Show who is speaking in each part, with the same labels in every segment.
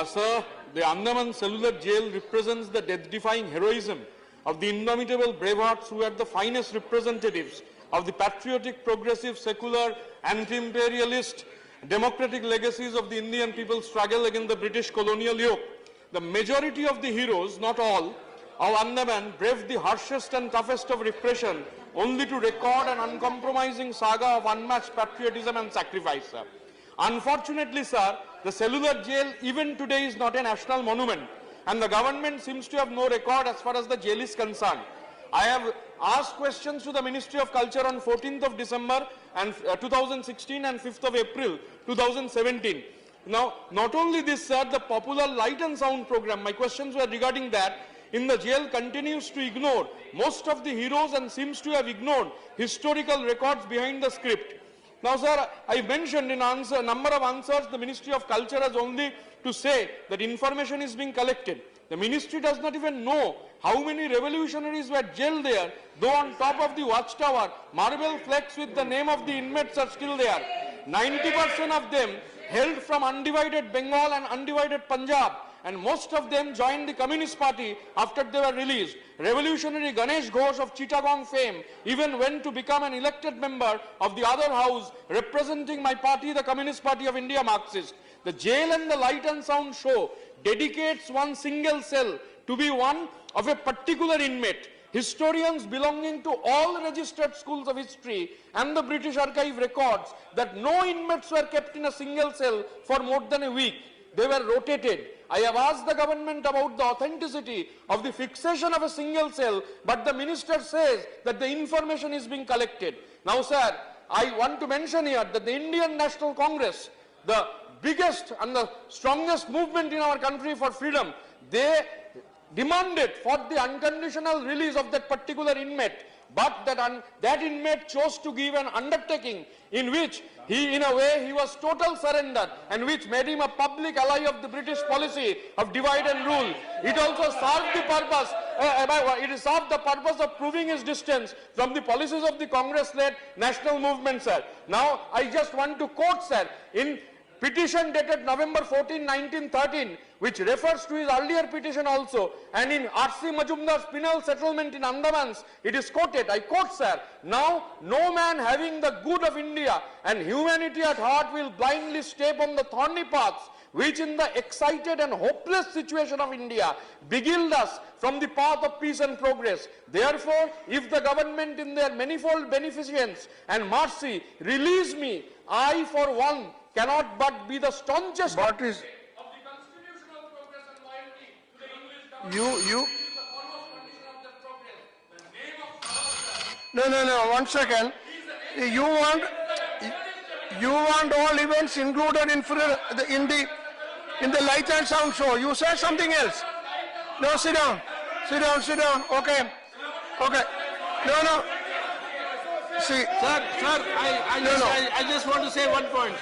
Speaker 1: Sir, the Andaman Cellular Jail represents the death-defying heroism of the indomitable bravehearts who are the finest representatives of the patriotic, progressive, secular, anti-imperialist, democratic legacies of the Indian people's struggle against the British colonial yoke. The majority of the heroes, not all, of Andaman braved the harshest and toughest of repression only to record an uncompromising saga of unmatched patriotism and sacrifice, sir. Unfortunately, sir, the cellular jail even today is not a national monument, and the government seems to have no record as far as the jail is concerned. I have asked questions to the Ministry of Culture on 14th of December and 2016 and 5th of April 2017. Now, not only this, sir, the popular light and sound program, my questions were regarding that, in the jail continues to ignore most of the heroes and seems to have ignored historical records behind the script. Now, sir, I mentioned in number of answers, the Ministry of Culture has only to say that information is being collected. The ministry does not even know how many revolutionaries were jailed there, though on top of the watchtower, marble flecks with the name of the inmates are still there. 90% of them hailed from undivided Bengal and undivided Punjab, and most of them joined the Communist Party after they were released. Revolutionary Ganesh Ghosh of Chittagong fame even went to become an elected member of the other house representing my party, the Communist Party of India, Marxist. The jail and the light and sound show dedicates one single cell to be one of a particular inmate. Historians belonging to all registered schools of history and the British Archive records that no inmates were kept in a single cell for more than a week. They were rotated. I have asked the government about the authenticity of the fixation of a single cell, but the minister says that the information is being collected. Now, sir, I want to mention here that the Indian National Congress, the biggest and the strongest movement in our country for freedom, they demanded for the unconditional release of that particular inmate, but that inmate chose to give an undertaking in which in a way, he was total surrender, and which made him a public ally of the British policy of divide and rule. It also served the purpose, of proving his distance from the policies of the Congress-led national movement, sir. Now, I just want to quote, sir, in petition dated November 14, 1913, which refers to his earlier petition also, and in R.C. Majumdar's penal settlement in Andamans, it is quoted, I quote, sir, "Now, no man having the good of India and humanity at heart will blindly step on the thorny paths which in the excited and hopeless situation of India beguiled us from the path of peace and progress. Therefore, if the government in their manifold beneficence and mercy release me, I for one cannot but be the staunchest of the constitutional progress and loyalty to the English government. The foremost condition of that progress. The name of Savarkar."
Speaker 2: No, 1 second. You want all events included in the light and sound show. You said something else. No, sit down. Okay. No. See,
Speaker 3: sir, I just want to say one point.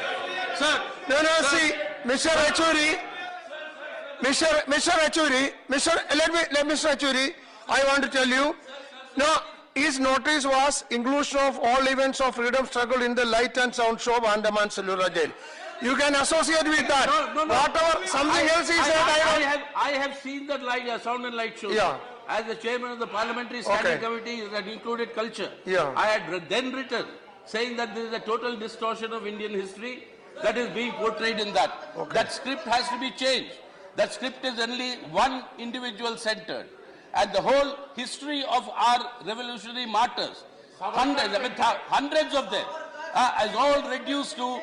Speaker 3: Sir.
Speaker 2: No, see, Mr. Yechury, I want to tell you, no, his notice was inclusion of all events of freedom struggle in the light and sound show of Andaman Cellular Jail. You can associate with that.
Speaker 3: No.
Speaker 2: Whatever, something else he said,
Speaker 3: I have seen that sound and light show.
Speaker 2: Yeah.
Speaker 3: As the chairman of the parliamentary standing committee that included culture.
Speaker 2: Yeah.
Speaker 3: I had then written saying that there is a total distortion of Indian history that is being portrayed in that.
Speaker 2: Okay.
Speaker 3: That script has to be changed. That script is only one individual centered. And the whole history of our revolutionary martyrs, hundreds of them, is all reduced to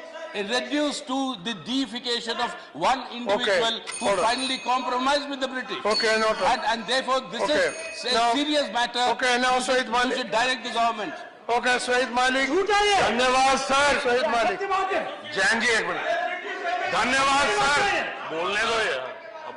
Speaker 3: the deification of one individual who finally compromised with the British.
Speaker 2: Okay, no problem.
Speaker 3: And therefore, this is a serious matter.
Speaker 2: Okay, now Said Malik.
Speaker 3: You should direct the government.
Speaker 2: Okay, Said Malik. धन्यवाद sir. Said Malik.
Speaker 1: Jain ji एक minute. धन्यवाद sir. बोलने दो यार.